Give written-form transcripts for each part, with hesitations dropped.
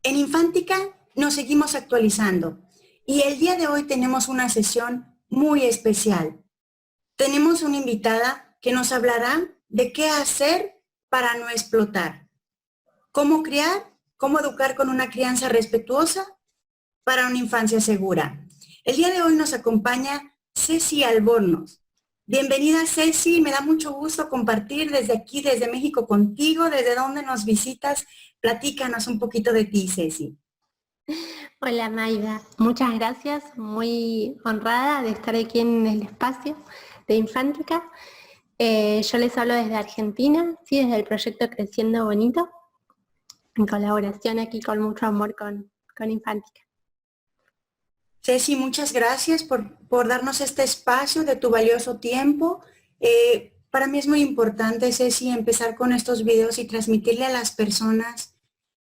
En Infántica nos seguimos actualizando y el día de hoy tenemos una sesión muy especial. Tenemos una invitada que nos hablará de qué hacer para no explotar, cómo criar, cómo educar con una crianza respetuosa para una infancia segura. El día de hoy nos acompaña Ceci Albornoz. Bienvenida, Ceci, me da mucho gusto compartir desde aquí, desde México contigo. ¿Desde dónde nos visitas? Platícanos un poquito de ti, Ceci. Hola Maida, muchas gracias, muy honrada de estar aquí en el espacio de Infántica. Yo les hablo desde Argentina, sí, desde el proyecto Creciendo Bonito, en colaboración aquí con mucho amor con Infántica. Ceci, muchas gracias por darnos este espacio de tu valioso tiempo. Para mí es muy importante, Ceci, empezar con estos videos y transmitirle a las personas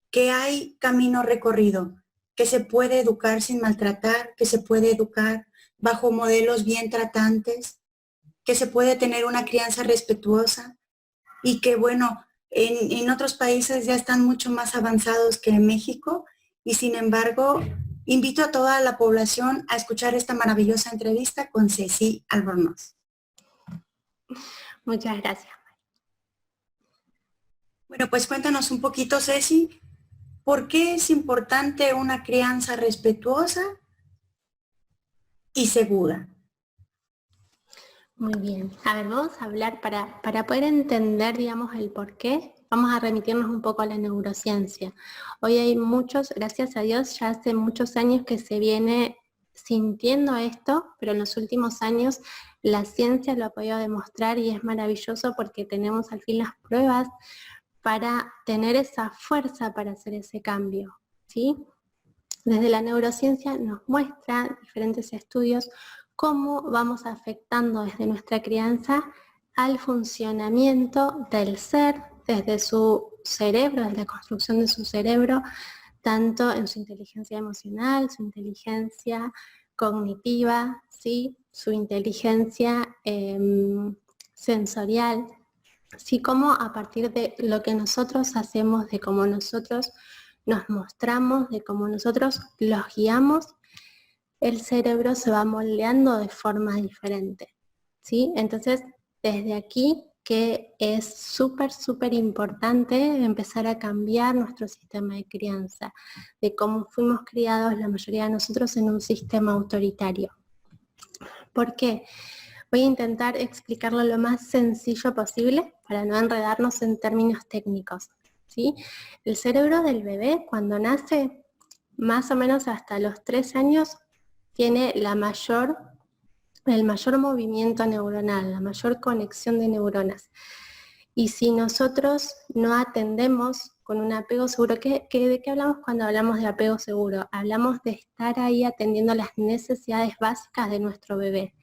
que hay camino recorrido, que se puede educar sin maltratar, que se puede educar bajo modelos bien tratantes, que se puede tener una crianza respetuosa y que, bueno, en otros países ya están mucho más avanzados que en México y sin embargo invito a toda la población a escuchar esta maravillosa entrevista con Ceci Albornoz. Muchas gracias. Bueno, pues cuéntanos un poquito, Ceci, ¿por qué es importante una crianza respetuosa y segura? Muy bien, a ver, vamos a hablar para poder entender, digamos, el por qué. Vamos a remitirnos un poco a la neurociencia. Hoy hay muchos, gracias a Dios, ya hace muchos años que se viene sintiendo esto, pero en los últimos años la ciencia lo ha podido demostrar y es maravilloso porque tenemos al fin las pruebas para tener esa fuerza para hacer ese cambio, ¿sí? Desde la neurociencia nos muestra diferentes estudios cómo vamos afectando desde nuestra crianza al funcionamiento del ser, desde su cerebro, desde la construcción de su cerebro, tanto en su inteligencia emocional, su inteligencia cognitiva, ¿sí? Su inteligencia sensorial, así como a partir de lo que nosotros hacemos, de cómo nosotros nos mostramos, de cómo nosotros los guiamos, el cerebro se va moldeando de forma diferente, ¿sí? Entonces, desde aquí que es súper importante empezar a cambiar nuestro sistema de crianza, de cómo fuimos criados la mayoría de nosotros en un sistema autoritario. ¿Por qué? Voy a intentar explicarlo lo más sencillo posible para no enredarnos en términos técnicos, ¿sí? El cerebro del bebé cuando nace, más o menos hasta los 3 años, tiene el mayor movimiento neuronal, la mayor conexión de neuronas. Y si nosotros no atendemos con un apego seguro, ¿de qué hablamos cuando hablamos de apego seguro? Hablamos de estar ahí atendiendo las necesidades básicas de nuestro bebé.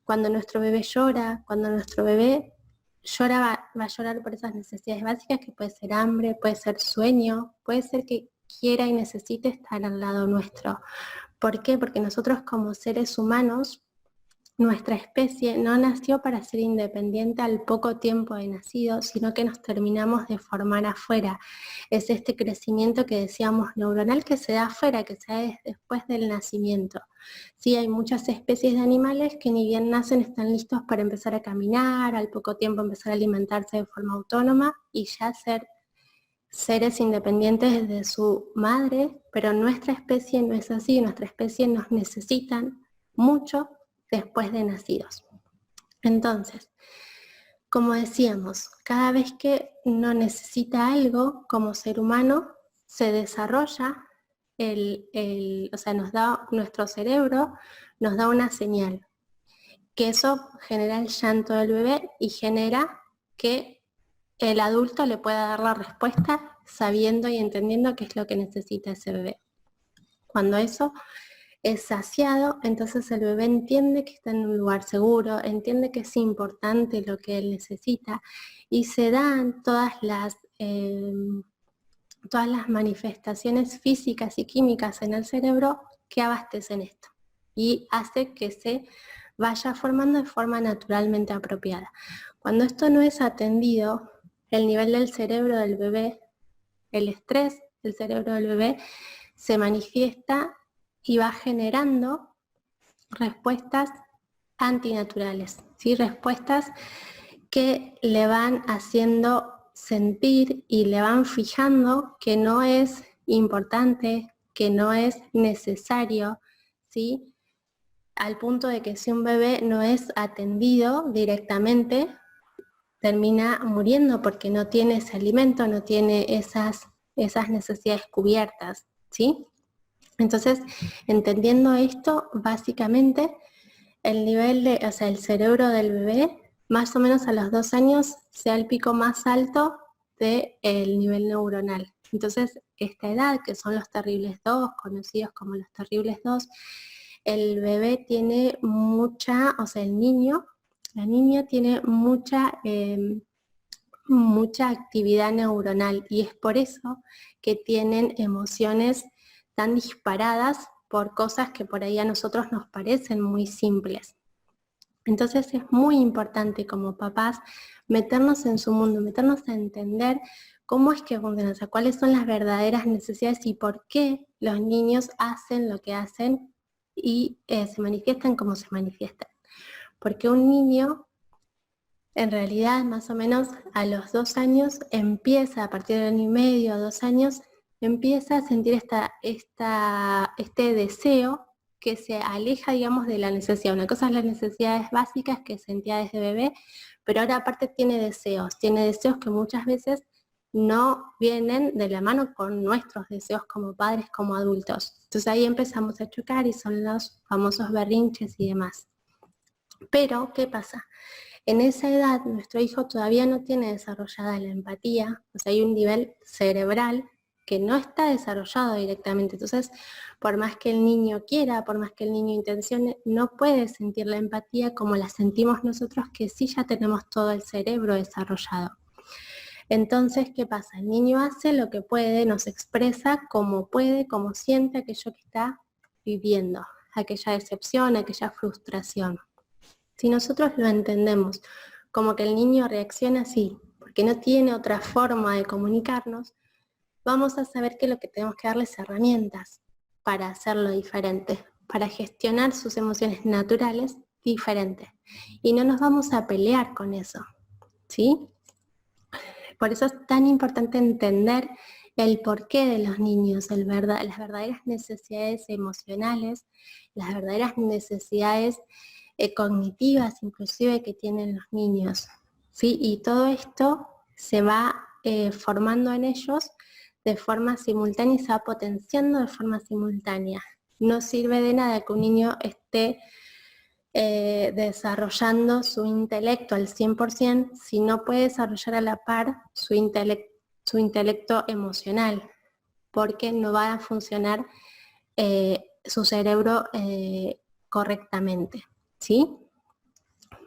Cuando nuestro bebé llora, cuando nuestro bebé llora, va a llorar por esas necesidades básicas, que puede ser hambre, puede ser sueño, puede ser que quiera y necesite estar al lado nuestro. ¿Por qué? Porque nosotros como seres humanos, nuestra especie no nació para ser independiente al poco tiempo de nacido, sino que nos terminamos de formar afuera. Es este crecimiento que decíamos neuronal que se da afuera, que se da después del nacimiento. Sí, hay muchas especies de animales que ni bien nacen están listos para empezar a caminar, al poco tiempo empezar a alimentarse de forma autónoma y ya ser seres independientes de su madre, pero nuestra especie no es así, nuestra especie nos necesitan mucho después de nacidos. Entonces, como decíamos, cada vez que uno necesita algo como ser humano, se desarrolla, nuestro cerebro nos da una señal, que eso genera el llanto del bebé y genera que el adulto le pueda dar la respuesta sabiendo y entendiendo qué es lo que necesita ese bebé. Cuando eso es saciado, entonces el bebé entiende que está en un lugar seguro, entiende que es importante lo que él necesita y se dan todas las manifestaciones físicas y químicas en el cerebro que abastecen esto y hace que se vaya formando de forma naturalmente apropiada. Cuando esto no es atendido, el nivel del cerebro del bebé, el estrés el cerebro del bebé se manifiesta y va generando respuestas antinaturales, ¿sí? Respuestas que le van haciendo sentir y le van fijando que no es importante, que no es necesario, ¿sí? Al punto de que si un bebé no es atendido directamente, termina muriendo porque no tiene ese alimento, no tiene esas necesidades cubiertas, ¿sí? Entonces, entendiendo esto, básicamente, el nivel de, o sea, el cerebro del bebé, más o menos a los 2 años, sea el pico más alto del nivel neuronal. Entonces, esta edad, que son los terribles 2, conocidos como los terribles 2, el bebé tiene mucha, o sea, el niño, la niña tiene mucha actividad neuronal y es por eso que tienen emociones tan disparadas por cosas que por ahí a nosotros nos parecen muy simples. Entonces es muy importante como papás meternos en su mundo, meternos a entender cómo es que funciona, o sea, cuáles son las verdaderas necesidades y por qué los niños hacen lo que hacen y se manifiestan como se manifiestan. Porque un niño, en realidad, más o menos a los 2 años, empieza, a partir del año y medio, 2 años, empieza a sentir este deseo que se aleja, digamos, de la necesidad. Una cosa es las necesidades básicas que sentía desde bebé, pero ahora aparte tiene deseos que muchas veces no vienen de la mano con nuestros deseos como padres, como adultos. Entonces ahí empezamos a chocar y son los famosos berrinches y demás. Pero, ¿qué pasa? En esa edad, nuestro hijo todavía no tiene desarrollada la empatía, o sea, hay un nivel cerebral que no está desarrollado directamente. Entonces, por más que el niño quiera, por más que el niño intencione, no puede sentir la empatía como la sentimos nosotros, que sí ya tenemos todo el cerebro desarrollado. Entonces, ¿qué pasa? El niño hace lo que puede, nos expresa como puede, como siente aquello que está viviendo, aquella decepción, aquella frustración. Si nosotros lo entendemos como que el niño reacciona así, porque no tiene otra forma de comunicarnos, vamos a saber que lo que tenemos que darles herramientas para hacerlo diferente, para gestionar sus emociones naturales diferentes. Y no nos vamos a pelear con eso, ¿sí? Por eso es tan importante entender el porqué de los niños, las verdaderas necesidades emocionales, las verdaderas necesidades cognitivas inclusive que tienen los niños, ¿sí? Y todo esto se va formando en ellos de forma simultánea y se va potenciando de forma simultánea. No sirve de nada que un niño esté desarrollando su intelecto al 100% si no puede desarrollar a la par su intelecto emocional, porque no va a funcionar su cerebro correctamente, ¿sí?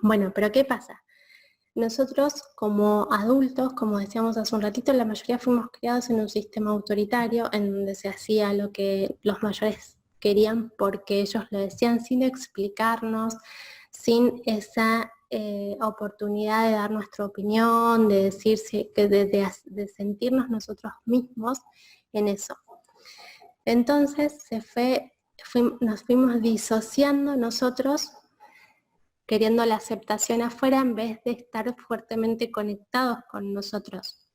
Bueno, pero ¿qué pasa? Nosotros como adultos, como decíamos hace un ratito, la mayoría fuimos criados en un sistema autoritario en donde se hacía lo que los mayores querían porque ellos lo decían sin explicarnos, sin esa oportunidad de dar nuestra opinión, de decir, de sentirnos nosotros mismos en eso. Entonces nos fuimos disociando nosotros, queriendo la aceptación afuera en vez de estar fuertemente conectados con nosotros.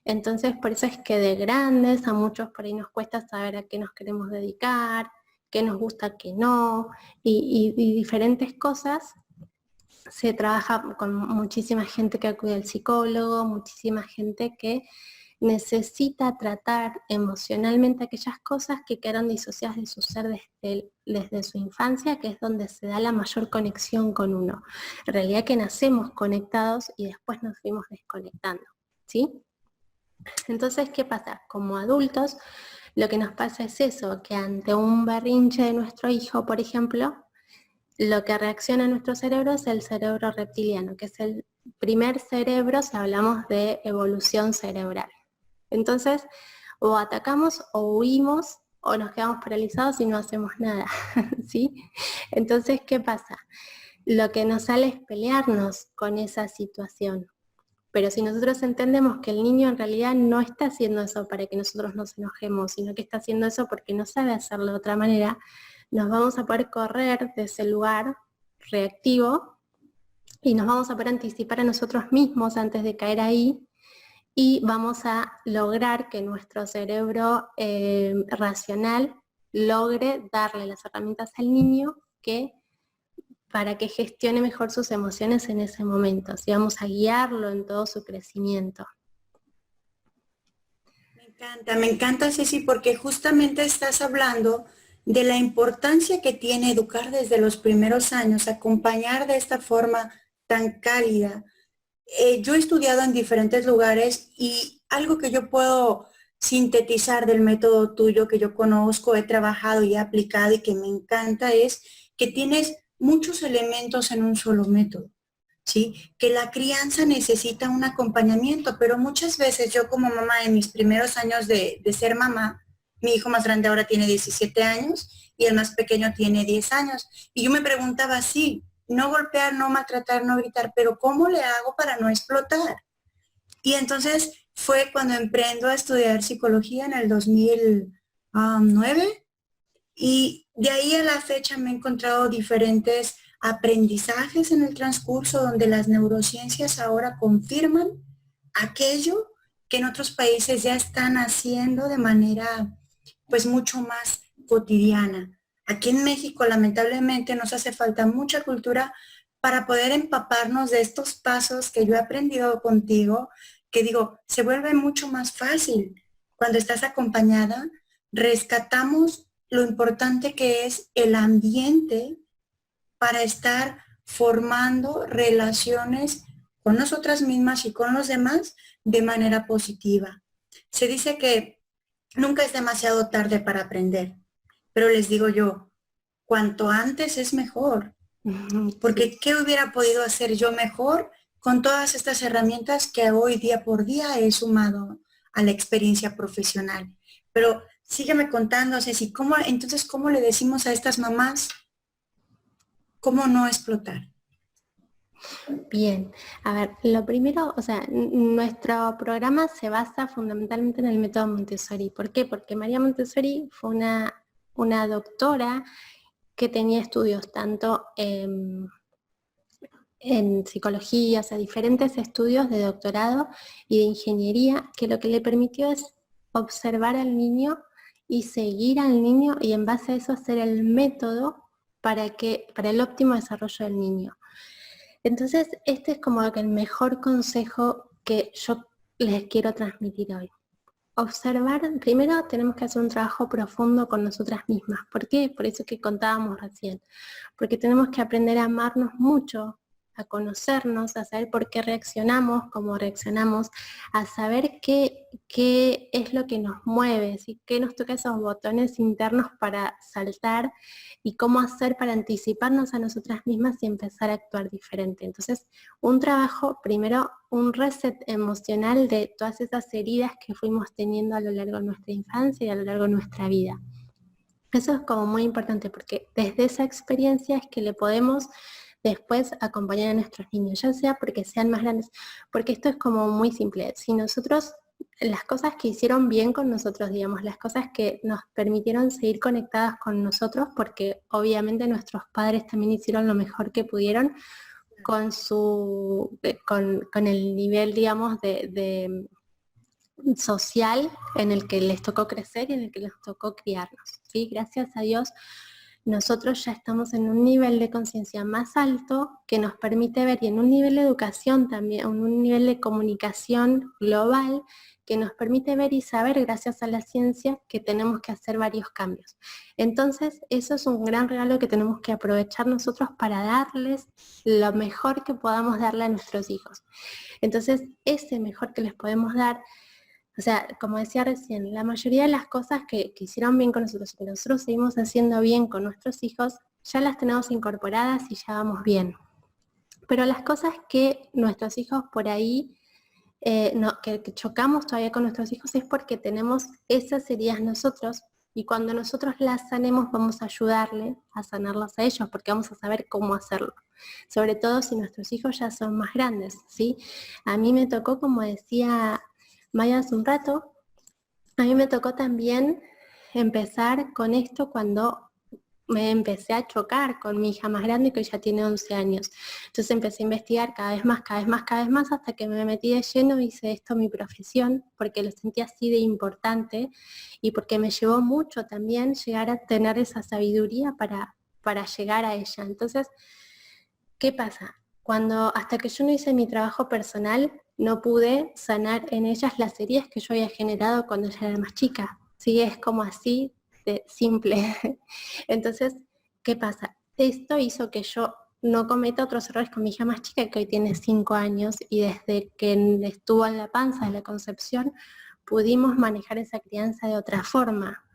Entonces, por eso es que de grandes a muchos por ahí nos cuesta saber a qué nos queremos dedicar, qué nos gusta, qué no, y diferentes cosas. Se trabaja con muchísima gente que acude al psicólogo, muchísima gente que necesita tratar emocionalmente aquellas cosas que quedaron disociadas de su ser desde su infancia, que es donde se da la mayor conexión con uno. En realidad que nacemos conectados y después nos fuimos desconectando, ¿sí? Entonces, ¿qué pasa? Como adultos, lo que nos pasa es eso, que ante un berrinche de nuestro hijo, por ejemplo, lo que reacciona en nuestro cerebro es el cerebro reptiliano, que es el primer cerebro si hablamos de evolución cerebral. Entonces, o atacamos o huimos o nos quedamos paralizados y no hacemos nada, ¿sí? Entonces, ¿qué pasa? Lo que nos sale es pelearnos con esa situación. Pero si nosotros entendemos que el niño en realidad no está haciendo eso para que nosotros nos enojemos, sino que está haciendo eso porque no sabe hacerlo de otra manera, nos vamos a poder correr de ese lugar reactivo y nos vamos a poder anticipar a nosotros mismos antes de caer ahí y vamos a lograr que nuestro cerebro racional logre darle las herramientas al niño para que gestione mejor sus emociones en ese momento. Así vamos a guiarlo en todo su crecimiento. Me encanta, Ceci, porque justamente estás hablando de la importancia que tiene educar desde los primeros años, acompañar de esta forma tan cálida. Yo he estudiado en diferentes lugares y algo que yo puedo sintetizar del método tuyo que yo conozco, he trabajado y he aplicado y que me encanta es que tienes muchos elementos en un solo método, ¿sí? Que la crianza necesita un acompañamiento, pero muchas veces yo como mamá en mis primeros años de ser mamá, mi hijo más grande ahora tiene 17 años y el más pequeño tiene 10 años, y yo me preguntaba, sí, no golpear, no maltratar, no gritar, pero ¿cómo le hago para no explotar? Y entonces fue cuando emprendo a estudiar psicología en el 2009 y de ahí a la fecha me he encontrado diferentes aprendizajes en el transcurso donde las neurociencias ahora confirman aquello que en otros países ya están haciendo de manera pues mucho más cotidiana. Aquí en México lamentablemente nos hace falta mucha cultura para poder empaparnos de estos pasos que yo he aprendido contigo, que digo, se vuelve mucho más fácil cuando estás acompañada. Rescatamos lo importante que es el ambiente para estar formando relaciones con nosotras mismas y con los demás de manera positiva. Se dice que nunca es demasiado tarde para aprender, pero les digo yo, cuanto antes es mejor, porque ¿qué hubiera podido hacer yo mejor con todas estas herramientas que hoy día por día he sumado a la experiencia profesional? Pero sígueme contando, Ceci, entonces, ¿cómo le decimos a estas mamás cómo no explotar? Bien, a ver, lo primero, o sea, nuestro programa se basa fundamentalmente en el método Montessori. ¿Por qué? Porque María Montessori fue una doctora que tenía estudios tanto en psicología, o sea, diferentes estudios de doctorado y de ingeniería, que lo que le permitió es observar al niño y seguir al niño y en base a eso hacer el método para el óptimo desarrollo del niño. Entonces, este es como el mejor consejo que yo les quiero transmitir hoy. Observar, primero tenemos que hacer un trabajo profundo con nosotras mismas. ¿Por qué? Por eso que contábamos recién. Porque tenemos que aprender a amarnos mucho, a conocernos, a saber por qué reaccionamos, cómo reaccionamos, a saber qué es lo que nos mueve, ¿sí? Qué nos toca esos botones internos para saltar y cómo hacer para anticiparnos a nosotras mismas y empezar a actuar diferente. Entonces, un trabajo, primero, un reset emocional de todas esas heridas que fuimos teniendo a lo largo de nuestra infancia y a lo largo de nuestra vida. Eso es como muy importante porque desde esa experiencia es que le podemos después acompañar a nuestros niños, ya sea porque sean más grandes, porque esto es como muy simple. Si nosotros, las cosas que hicieron bien con nosotros, digamos, las cosas que nos permitieron seguir conectadas con nosotros, porque obviamente nuestros padres también hicieron lo mejor que pudieron con el nivel, digamos, de social en el que les tocó crecer y en el que les tocó criarnos, ¿sí? Gracias a Dios, nosotros ya estamos en un nivel de conciencia más alto que nos permite ver, y en un nivel de educación también, en un nivel de comunicación global, que nos permite ver y saber, gracias a la ciencia, que tenemos que hacer varios cambios. Entonces, eso es un gran regalo que tenemos que aprovechar nosotros para darles lo mejor que podamos darle a nuestros hijos. Entonces, ese mejor que les podemos dar, o sea, como decía recién, la mayoría de las cosas que hicieron bien con nosotros y que nosotros seguimos haciendo bien con nuestros hijos, ya las tenemos incorporadas y ya vamos bien. Pero las cosas que nuestros hijos por ahí, que chocamos todavía con nuestros hijos, es porque tenemos esas heridas nosotros Y cuando nosotros las sanemos, vamos a ayudarle a sanarlos a ellos, porque vamos a saber cómo hacerlo. Sobre todo si nuestros hijos ya son más grandes, ¿sí? A mí me tocó, como decía Maya hace un rato, a mí me tocó también empezar con esto cuando me empecé a chocar con mi hija más grande, que ya tiene 11 años. Entonces empecé a investigar cada vez más, cada vez más, cada vez más, hasta que me metí de lleno, hice esto mi profesión, porque lo sentí así de importante y porque me llevó mucho también llegar a tener esa sabiduría para llegar a ella. Entonces, ¿qué pasa? Hasta que yo no hice mi trabajo personal, no pude sanar en ellas las heridas que yo había generado cuando ella era más chica. Sí, es como así de simple. Entonces, ¿qué pasa? Esto hizo que yo no cometa otros errores con mi hija más chica, que hoy tiene 5 años, y desde que estuvo en la panza de la concepción, pudimos manejar esa crianza de otra forma.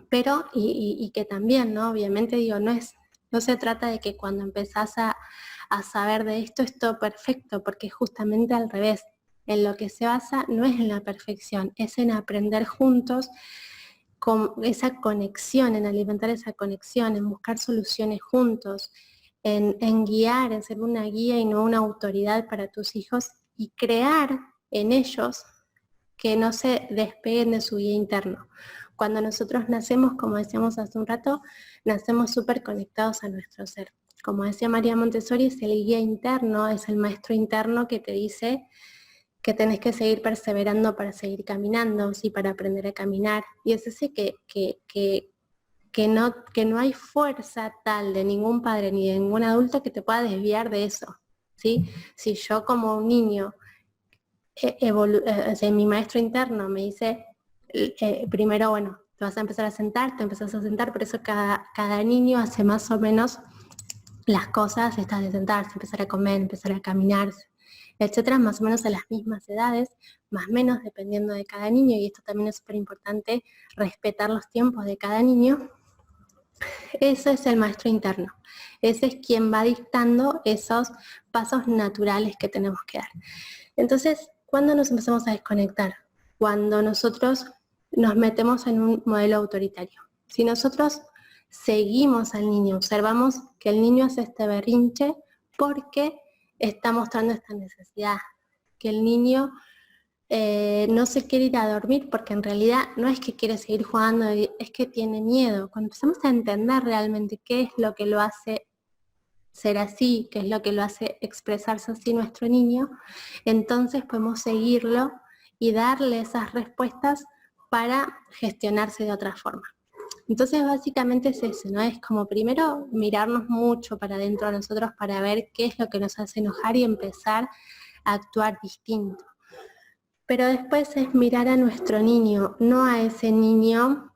Pero, y que también, ¿no? Obviamente digo, no se trata de que cuando empezás a saber de esto es todo perfecto, porque es justamente al revés. En lo que se basa no es en la perfección, es en aprender juntos con esa conexión, en alimentar esa conexión, en buscar soluciones juntos, en guiar, en ser una guía y no una autoridad para tus hijos, y crear en ellos que no se despeguen de su guía interno. Cuando nosotros nacemos, como decíamos hace un rato, nacemos súper conectados a nuestro ser. Como decía María Montessori, es el guía interno, es el maestro interno que te dice que tenés que seguir perseverando para seguir caminando, ¿sí? Para aprender a caminar. Y es ese que no hay fuerza tal de ningún padre ni de ningún adulto que te pueda desviar de eso, ¿sí? Si yo como un niño, mi maestro interno me dice, primero, bueno, te vas a empezar a sentar, te empezás a sentar, por eso cada niño hace más o menos las cosas, estas de sentarse, empezar a comer, empezar a caminar, etcétera, más o menos a las mismas edades, más o menos dependiendo de cada niño, y esto también es súper importante, respetar los tiempos de cada niño. Ese es el maestro interno, ese es quien va dictando esos pasos naturales que tenemos que dar. Entonces, ¿cuándo nos empezamos a desconectar? Cuando nosotros nos metemos en un modelo autoritario. Si nosotros seguimos al niño, observamos que el niño hace este berrinche porque está mostrando esta necesidad, que el niño no se quiere ir a dormir porque en realidad no es que quiere seguir jugando, es que tiene miedo. Cuando empezamos a entender realmente qué es lo que lo hace ser así, qué es lo que lo hace expresarse así nuestro niño, entonces podemos seguirlo y darle esas respuestas para gestionarse de otra forma. Entonces básicamente es eso, ¿no? Es como primero mirarnos mucho para adentro de nosotros para ver qué es lo que nos hace enojar y empezar a actuar distinto. Pero después es mirar a nuestro niño, no a ese niño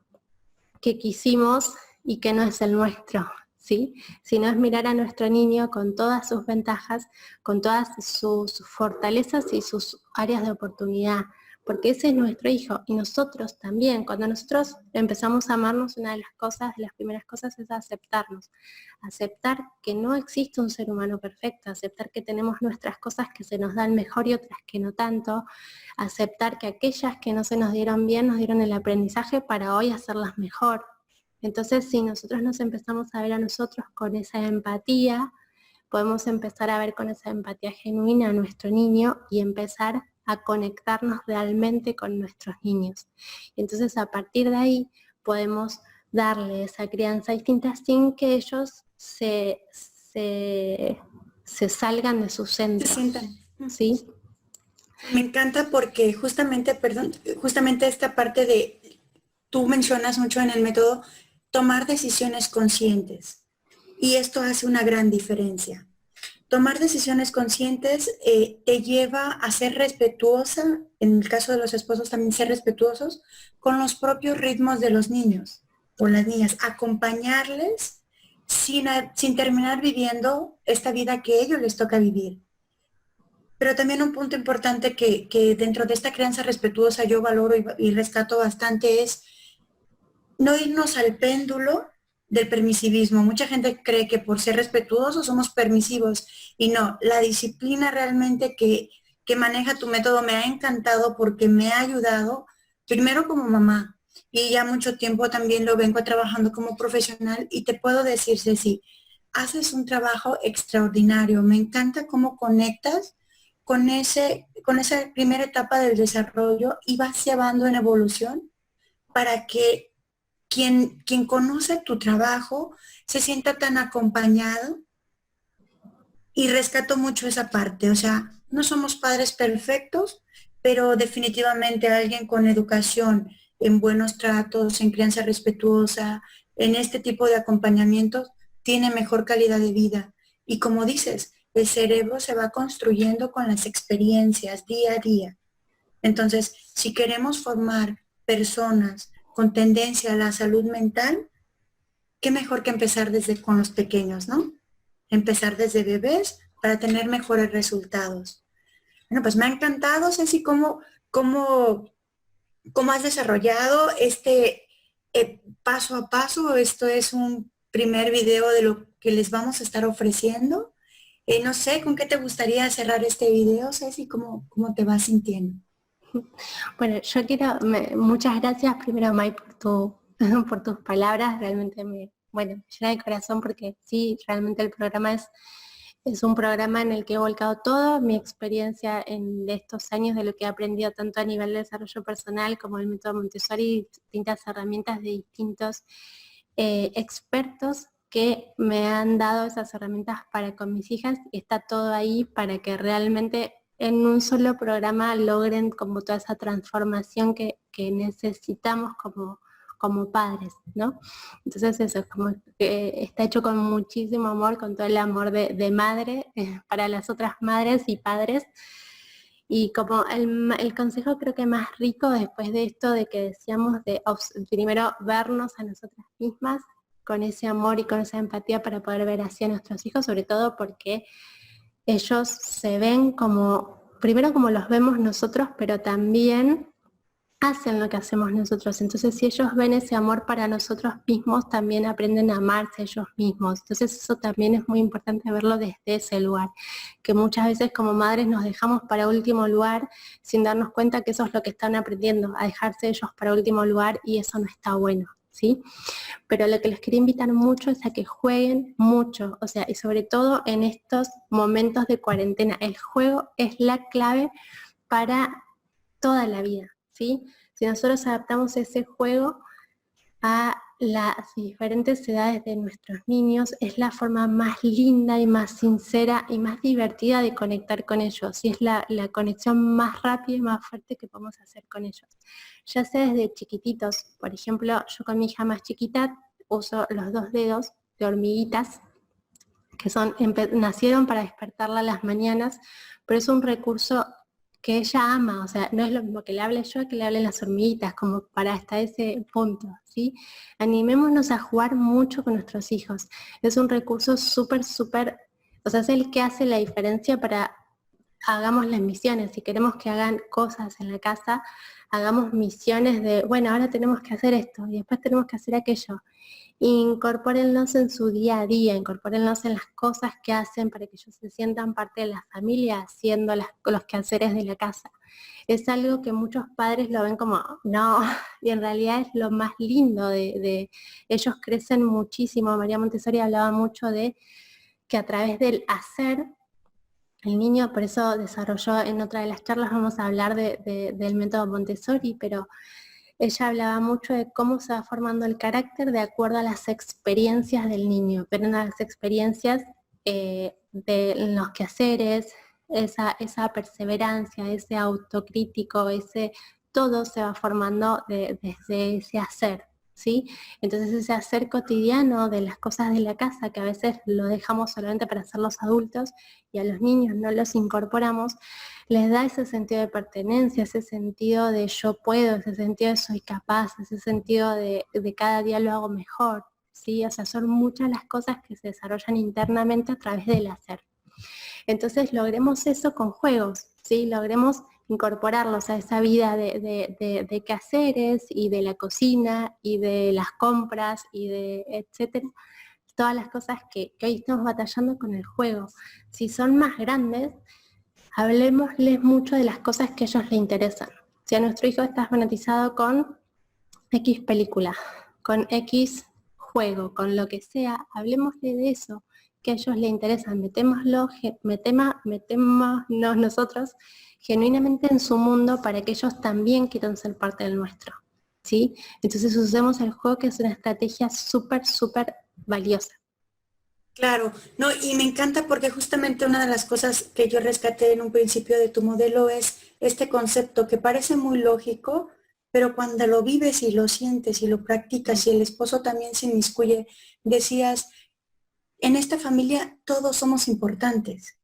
que quisimos y que no es el nuestro, ¿sí? Sino es mirar a nuestro niño con todas sus ventajas, con todas sus fortalezas y sus áreas de oportunidad, porque ese es nuestro hijo y nosotros también. Cuando nosotros empezamos a amarnos, una de las primeras cosas es aceptarnos, aceptar que no existe un ser humano perfecto, aceptar que tenemos nuestras cosas que se nos dan mejor y otras que no tanto, aceptar que aquellas que no se nos dieron bien nos dieron el aprendizaje para hoy hacerlas mejor. Entonces, si nosotros nos empezamos a ver a nosotros con esa empatía, podemos empezar a ver con esa empatía genuina a nuestro niño y empezar a conectarnos realmente con nuestros niños. Y entonces, a partir de ahí, podemos darle esa crianza distinta sin que ellos se salgan de su centro. Se sientan. ¿Sí? Me encanta porque justamente esta parte de, tú mencionas mucho en el método, tomar decisiones conscientes. Y esto hace una gran diferencia. Tomar decisiones conscientes te lleva a ser respetuosa, en el caso de los esposos también ser respetuosos con los propios ritmos de los niños o las niñas, acompañarles sin terminar viviendo esta vida que a ellos les toca vivir. Pero también un punto importante que dentro de esta crianza respetuosa yo valoro y rescato bastante es no irnos al péndulo del permisivismo. Mucha gente cree que por ser respetuosos somos permisivos y no, la disciplina realmente que maneja tu método me ha encantado porque me ha ayudado, primero como mamá y ya mucho tiempo también lo vengo trabajando como profesional y te puedo decir, Ceci, haces un trabajo extraordinario. Me encanta cómo conectas con esa primera etapa del desarrollo y vas llevando en evolución para que quien conoce tu trabajo se sienta tan acompañado y rescato mucho esa parte. O sea, no somos padres perfectos, pero definitivamente alguien con educación, en buenos tratos, en crianza respetuosa, en este tipo de acompañamientos, tiene mejor calidad de vida. Y como dices, el cerebro se va construyendo con las experiencias día a día. Entonces, si queremos formar personas con tendencia a la salud mental, qué mejor que empezar desde con los pequeños, ¿no? Empezar desde bebés para tener mejores resultados. Bueno, pues me ha encantado, Ceci, cómo has desarrollado este paso a paso. Esto es un primer video de lo que les vamos a estar ofreciendo. No sé, ¿con qué te gustaría cerrar este video, Ceci? ¿Cómo te vas sintiendo? Bueno, yo quiero, muchas gracias primero, May, por tus palabras, realmente me llena el corazón porque sí, realmente el programa es un programa en el que he volcado toda mi experiencia en estos años de lo que he aprendido tanto a nivel de desarrollo personal como el método Montessori, distintas herramientas de distintos expertos que me han dado esas herramientas para con mis hijas y está todo ahí para que realmente en un solo programa logren como toda esa transformación que necesitamos como padres, ¿no? Entonces eso es como que está hecho con muchísimo amor, con todo el amor de madre para las otras madres y padres. Y como el consejo creo que más rico después de esto de que decíamos de primero vernos a nosotras mismas con ese amor y con esa empatía para poder ver así a nuestros hijos, sobre todo porque ellos se ven como, primero como los vemos nosotros, pero también hacen lo que hacemos nosotros. Entonces, si ellos ven ese amor para nosotros mismos, también aprenden a amarse ellos mismos. Entonces, eso también es muy importante verlo desde ese lugar, que muchas veces como madres nos dejamos para último lugar sin darnos cuenta que eso es lo que están aprendiendo, a dejarse ellos para último lugar y eso no está bueno, ¿sí? Pero lo que les quería invitar mucho es a que jueguen mucho, o sea, y sobre todo en estos momentos de cuarentena. El juego es la clave para toda la vida, ¿sí? Si nosotros adaptamos ese juego a las diferentes edades de nuestros niños, es la forma más linda y más sincera y más divertida de conectar con ellos, y es la conexión más rápida y más fuerte que podemos hacer con ellos. Ya sea desde chiquititos, por ejemplo, yo con mi hija más chiquita uso los 2 dedos de hormiguitas, que nacieron para despertarla a las mañanas, pero es un recurso que ella ama, o sea, no es lo mismo que le hable yo que le hablen las hormiguitas, como para hasta ese punto, ¿sí? Animémonos a jugar mucho con nuestros hijos. Es un recurso súper, o sea, es el que hace la diferencia para hagamos las misiones. Si queremos que hagan cosas en la casa, hagamos misiones de, bueno, ahora tenemos que hacer esto y después tenemos que hacer aquello. Incorpórenlos en su día a día, incorpórenlos en las cosas que hacen para que ellos se sientan parte de la familia haciendo los quehaceres de la casa. Es algo que muchos padres lo ven como, no, y en realidad es lo más lindo de ellos crecen muchísimo. María Montessori hablaba mucho de que a través del hacer, el niño, por eso desarrolló en otra de las charlas, vamos a hablar del método Montessori, pero ella hablaba mucho de cómo se va formando el carácter de acuerdo a las experiencias del niño, pero en las experiencias de los quehaceres, esa perseverancia, ese autocrítico, todo se va formando desde ese hacer, ¿sí? Entonces ese hacer cotidiano de las cosas de la casa, que a veces lo dejamos solamente para hacer los adultos y a los niños no los incorporamos, les da ese sentido de pertenencia, ese sentido de yo puedo, ese sentido de soy capaz, ese sentido de cada día lo hago mejor, ¿sí? O sea, son muchas las cosas que se desarrollan internamente a través del hacer. Entonces logremos eso con juegos, ¿sí? Logremos incorporarlos a esa vida de quehaceres y de la cocina y de las compras y de etcétera, todas las cosas que hoy estamos batallando con el juego. Si son más grandes, hablemosles mucho de las cosas que a ellos les interesan. Si a nuestro hijo está fanatizado con X película, con X juego, con lo que sea, hablemos de eso, que a ellos les interesa, metémonos nosotros genuinamente en su mundo para que ellos también quieran ser parte del nuestro, ¿sí? Entonces usemos el juego, que es una estrategia súper, súper valiosa. Claro, no, y me encanta porque justamente una de las cosas que yo rescaté en un principio de tu modelo es este concepto que parece muy lógico, pero cuando lo vives y lo sientes y lo practicas y el esposo también se inmiscuye, decías, en esta familia todos somos importantes.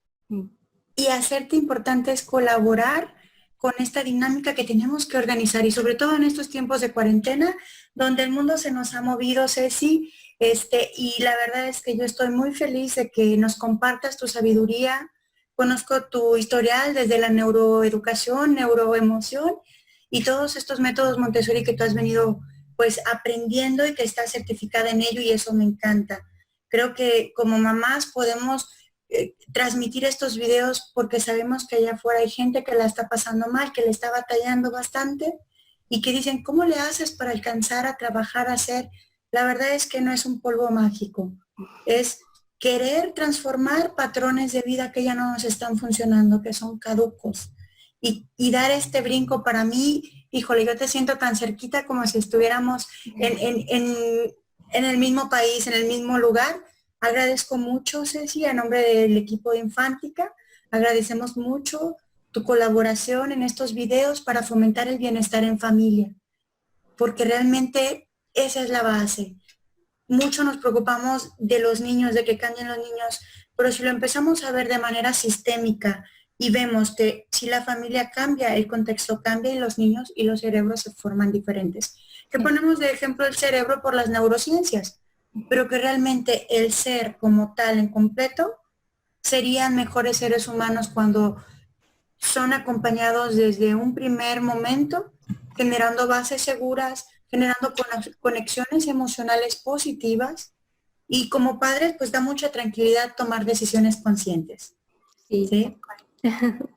Y hacerte importante es colaborar con esta dinámica que tenemos que organizar y sobre todo en estos tiempos de cuarentena donde el mundo se nos ha movido, Ceci, y la verdad es que yo estoy muy feliz de que nos compartas tu sabiduría. Conozco tu historial desde la neuroeducación, neuroemoción y todos estos métodos Montessori que tú has venido pues aprendiendo y que estás certificada en ello y eso me encanta. Creo que como mamás podemos transmitir estos videos porque sabemos que allá afuera hay gente que la está pasando mal, que le está batallando bastante y que dicen, ¿cómo le haces para alcanzar a trabajar, a hacer? La verdad es que no es un polvo mágico, es querer transformar patrones de vida que ya no nos están funcionando, que son caducos. Y dar este brinco para mí, híjole, yo te siento tan cerquita como si estuviéramos en el mismo país, en el mismo lugar. Agradezco mucho, Ceci, a nombre del equipo de Infántica, agradecemos mucho tu colaboración en estos videos para fomentar el bienestar en familia, porque realmente esa es la base. Mucho nos preocupamos de los niños, de que cambien los niños, pero si lo empezamos a ver de manera sistémica y vemos que si la familia cambia, el contexto cambia y los niños y los cerebros se forman diferentes. Que ponemos de ejemplo el cerebro por las neurociencias, pero que realmente el ser como tal en completo serían mejores seres humanos cuando son acompañados desde un primer momento, generando bases seguras, generando conexiones emocionales positivas y como padres pues da mucha tranquilidad tomar decisiones conscientes. Sí, ¿Sí?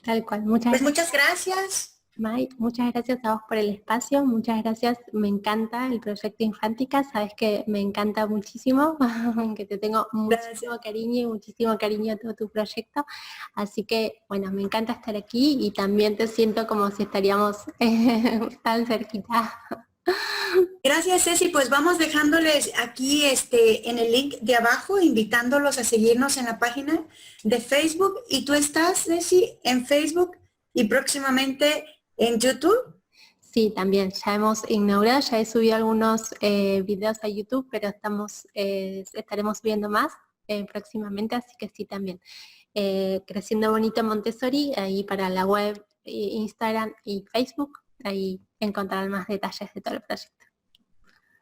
tal cual. Pues muchas gracias. May, muchas gracias a vos por el espacio, muchas gracias, me encanta el proyecto Infántica, sabes que me encanta muchísimo, que te tengo muchísimo cariño y muchísimo cariño a todo tu proyecto, así que bueno, me encanta estar aquí y también te siento como si estaríamos tan cerquita. Gracias, Ceci. Pues vamos dejándoles aquí en el link de abajo, invitándolos a seguirnos en la página de Facebook. ¿Y tú estás, Ceci, en Facebook y próximamente en YouTube? Sí, también, ya hemos inaugurado, ya he subido algunos videos a YouTube, pero estaremos subiendo más próximamente, así que sí, también. Creciendo Bonito Montessori, ahí para la web, Instagram y Facebook, ahí encontrarán más detalles de todo el proyecto.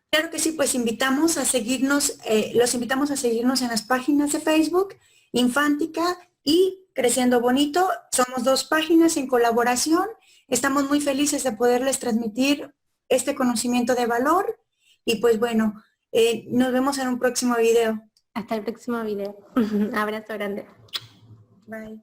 Claro que sí, pues invitamos a seguirnos, los invitamos a seguirnos en las páginas de Facebook, Infántica y Creciendo Bonito. Somos dos páginas en colaboración. Estamos muy felices de poderles transmitir este conocimiento de valor. Y pues bueno, nos vemos en un próximo video. Hasta el próximo video. Abrazo grande. Bye.